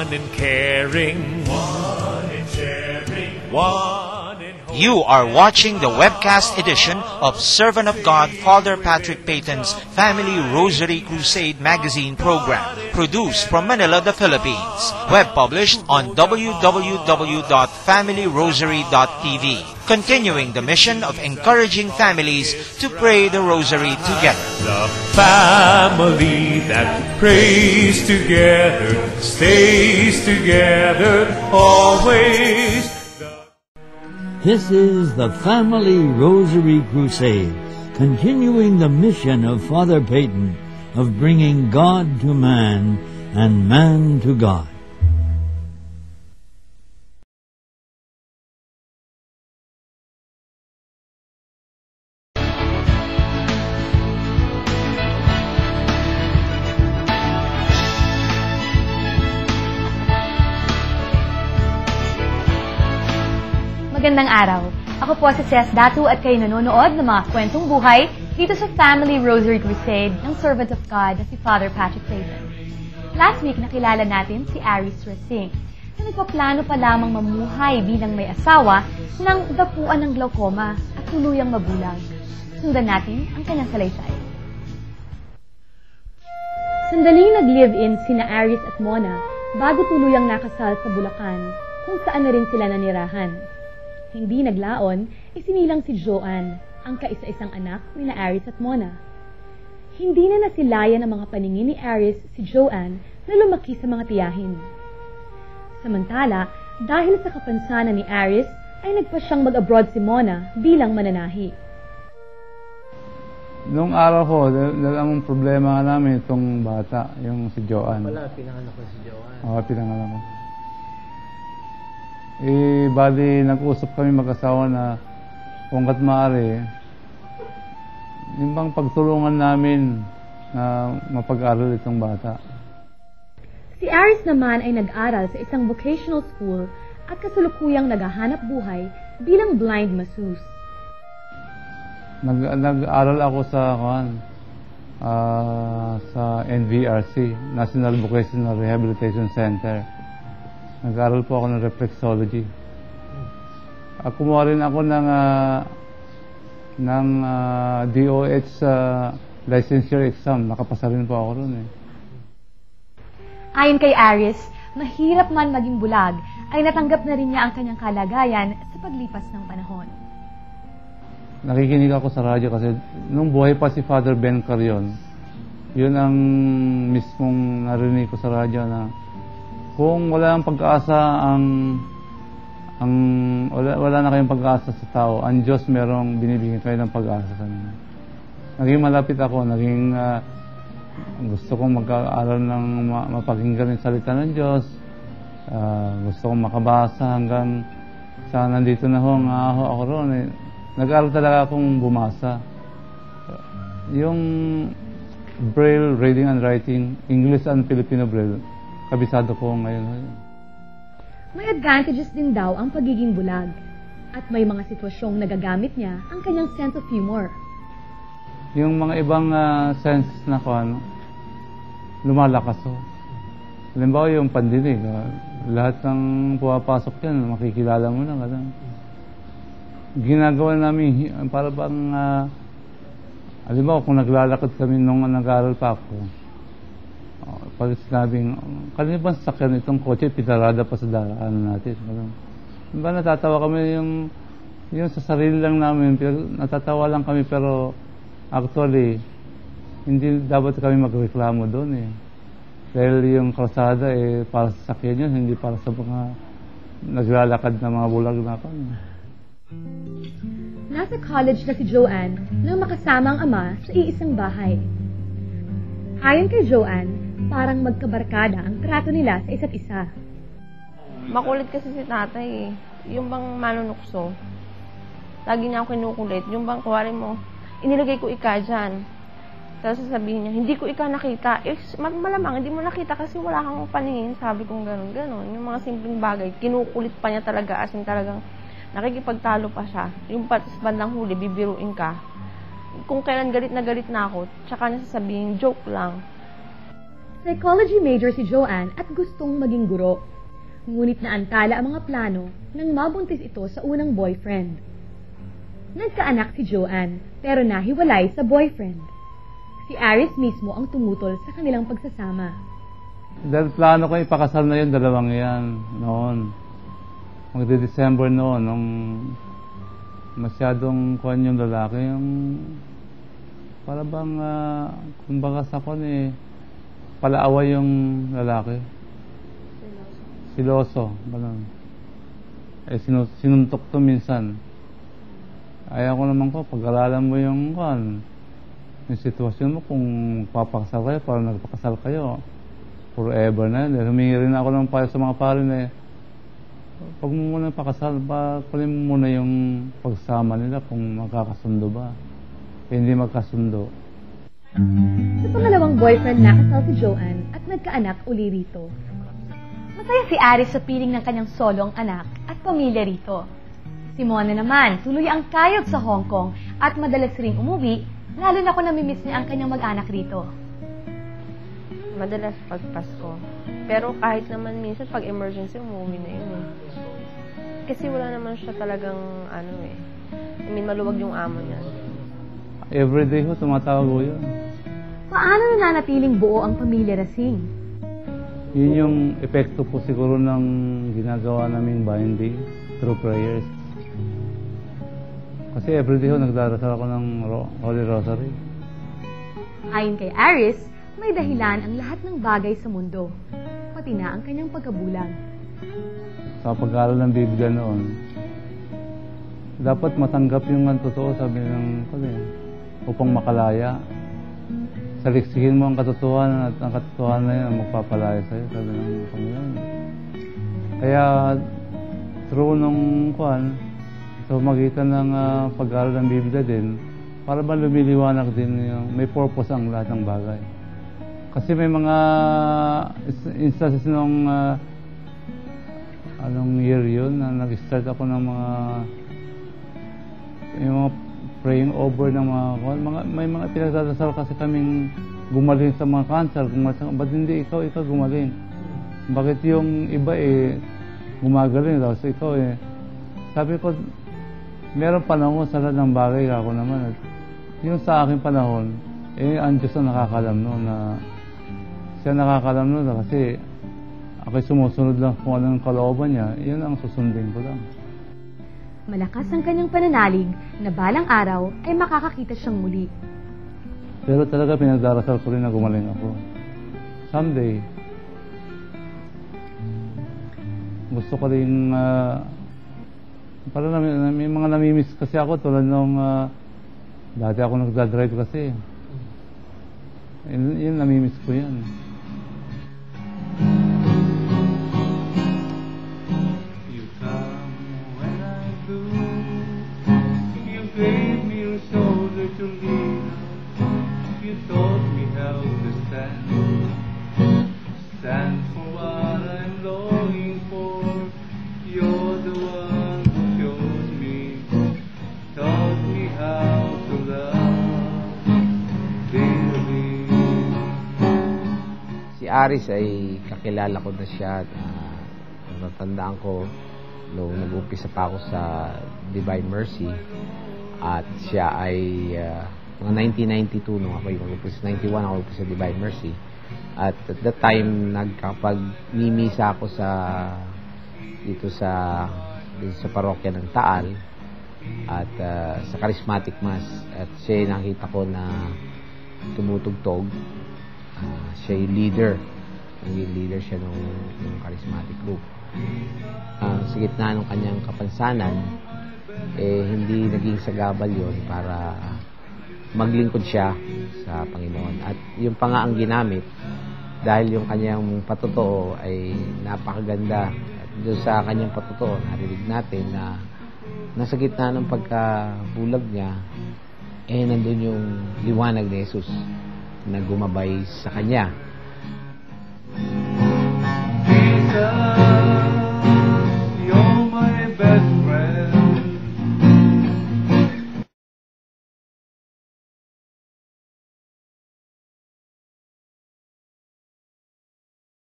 one in caring, one in sharing, one in hope. You are watching the webcast edition of Servant of God Father Patrick Peyton's Family Rosary Crusade magazine program, produced from Manila, the Philippines. Web published on www.familyrosary.tv. Continuing the mission of encouraging families to pray the Rosary together. The family that prays together, stays together, always. This is the Family Rosary Crusade, continuing the mission of Father Peyton of bringing God to man and man to God. Magandang araw. Ako po si Ces Datu at kayo nanonood ng mga kwentong buhay dito sa Family Rosary Crusade ng Servant of God na si Father Patrick Peyton. Last week, nakilala natin si Aris Racing na nagpaplano pa lamang mamuhay bilang may asawa ng dapuan ng glaucoma at tuluyang mabulag. Sundan natin ang kanyang salaysay. Sandaling nag-live-in sina Aris at Mona bago tuluyang nakasal sa Bulacan kung saan na rin sila nanirahan. Hindi naglaon, isinilang si Joanne, ang kaisa-isang anak ni na Aris at Mona. Hindi na nasilayan ng mga paningin ni Aris si Joanne na lumaki sa mga tiyahin. Samantala, dahil sa kapansanan ni Aris, ay nagpa siyang mag-abroad si Mona bilang mananahi. Nung araw ko, ang problema namin itong bata, yung si Joanne. Wala, pinanganak ko si Joanne. Oo, pinanganak ko. Bali, nag-usap kami mag-asawa na kung kat maaari, yung bang pagtulungan namin na mapag-aral itong bata. Si Aris naman ay nag-aral sa isang vocational school at kasalukuyang naghahanap buhay bilang blind masseuse. Nag-aral ako sa NVRC, National Vocational Rehabilitation Center. Nag-aral po ako ng reflexology. Kumuha rin ako ng DOH licensure exam. Nakapasa rin po ako ron eh. Ayon kay Aris, mahirap man maging bulag, ay natanggap na rin niya ang kanyang kalagayan sa paglipas ng panahon. Nakikinig ako sa radyo kasi nung buhay pa si Father Ben Carion, yun ang mismong narinig ko sa radyo na kung wala ang pag-asa wala na kayong pag-asa sa tao, ang Diyos merong binibigyan kayo ng pag-asa sa inyo. Naging malapit ako, gusto kong mag-aaral ng mapakinggan yung salita ng Diyos. Gusto kong makabasa hanggang sa nandito na ako roon. Nag-aaral talaga akong bumasa. Yung Braille, reading and writing, English and Filipino Braille, kabisado ko ngayon. May advantages din daw ang pagiging bulag at may mga sitwasyong nagagamit niya ang kanyang sense of humor. Yung mga ibang sense na lumalakas ho. Halimbawa yung pandinig, lahat ng pumapasok yan, makikilala mo na. Ginagawa namin, para bang, halimbawa kung naglalakad kami nung nag-aaral pa ako, pag sinabing, kanina ba sasakyan itong kotse, pinarada pa sa daan natin. Diba natatawa kami yung sa sarili lang namin, pero natatawa lang kami, pero actually, hindi dapat kami magreklamo doon eh. Dahil yung kalsada para sa sakyan yun, hindi para sa mga naglalakad na mga bulag na ako. Nasa college na si Joanne nang makasama ang ama sa iisang bahay. Ayon kay Joanne, parang magkabarkada ang trato nila sa isa't isa. Makulit kasi si tatay eh. Yung bang manunukso, lagi niya ako kinukulit. Yung bang kuwari mo, inilagay ko ika dyan. Tapos sasabihin niya, hindi ko ika nakita. Malamang, hindi mo nakita kasi wala kang paningin. Sabi kong gano'n. Yung mga simpleng bagay, kinukulit pa niya talaga. As in talagang nakikipagtalo pa siya. Yung bandang huli, bibiruin ka. Kung kailan galit na ako, tsaka niya sasabihin, joke lang. Psychology major si Joanne at gustong maging guro. Ngunit naantala ang mga plano nang mabuntis ito sa unang boyfriend. Nagkaanak si Joanne pero nahiwalay sa boyfriend. Si Aris mismo ang tumutol sa kanilang pagsasama. Dahil plano ko ipakasal na yun, dalawang yan noon. Magde-December noon, nung masyadong kuhan yung lalaki, yung para bang, kumbaga sa kuhan palaaway yung lalaki. Siloso. Ganun. Sinuntok to minsan. Ayaw ko naman ko, pag-aralan mo yung kuhan, yung sitwasyon mo, kung papakasal kayo, parang nagpakasal kayo, forever na yun. Humingi rin ako ng payo sa mga pare na pag mo muna pakasal, kunin mo muna yung pagsama nila kung magkakasundo ba. Hindi magkasundo. Sa pangalawang boyfriend nakasal si Joanne at nagkaanak uli rito. Masaya si Aris sa piling ng kanyang solong anak at pamilya rito. Si Mona naman, tuloy ang kayod sa Hong Kong at madalas ring umuwi, lalo na kung namimiss niya ang kanyang mag-anak rito. Madalas pag Pasko. Pero kahit naman minsan pag emergency, umuwi na yun eh. Kasi wala naman siya talagang maluwag yung amo niya. Everyday ko, tumatawag ko yun. Paano nananatiling buo ang pamilya Rasing? Yun yung epekto po siguro ng ginagawa naming binding through prayers. Kasi everyday ko, nagdarasal ako ng Holy Rosary. Ayon kay Aris, may dahilan ang lahat ng bagay sa mundo, pati na ang kanyang pagkabulag. Sa pag-aaral ng Biblia noon, dapat matanggap yung totoo, sabi ng upang makalaya. Saliksihin mo ang katotohanan at ang katotohanan na yun ang magpapalaya sa'yo, sabi ng Panginoon. Kaya, through nung sa magitan ng pag-aaral ng Biblia din, para ba lumiliwanag din may purpose ang lahat ng bagay. Kasi may mga instances nung anong year yun na nag-start ako ng yung mga praying over ng may mga pinagdadasal kasi kaming gumaling sa mga cancer. Ba't hindi ikaw gumaling? Bakit yung iba gumagaling daw? So ikaw sabi ko, meron panahon sa lahat ng bagay ako naman. Yung sa aking panahon, ang Diyos ang nakakalam noon na siya nakakalam noon kasi ako'y sumusunod lang kung anong kalooban niya, yun ang susundin ko lang. Malakas ang kanyang pananalig na balang araw ay makakakita siyang muli. Pero talaga pinagdarasal ko rin na gumaling ako. Someday, gusto ko rin, parang may mga namimiss kasi ako tulad nung dati ako nagdadrive kasi. Yun namimiss ko yan. Si Aris ay kakilala ko na siya. Natatandaan ko nung nag-umpisa pa ako sa Divine Mercy at siya ay mga 1992 nung ako mag-umpisa, 91 ako mag-umpisa sa Divine Mercy at that time nagkapag-mimisa ako dito sa parokya ng Taal at sa Charismatic Mass at siya nakita ko na tumutugtog. Siya yung leader. Naging leader siya ng charismatic group. Sa gitna ng kanyang kapansanan, hindi naging sagabal yon para maglingkod siya sa Panginoon. At yung pa nga ang ginamit, dahil yung kanyang patotoo ay napakaganda. At doon sa kanyang patotoo, narinig natin na nasa gitna ng pagkabulag niya, nandun yung liwanag ni Jesus na gumabay sa kanya.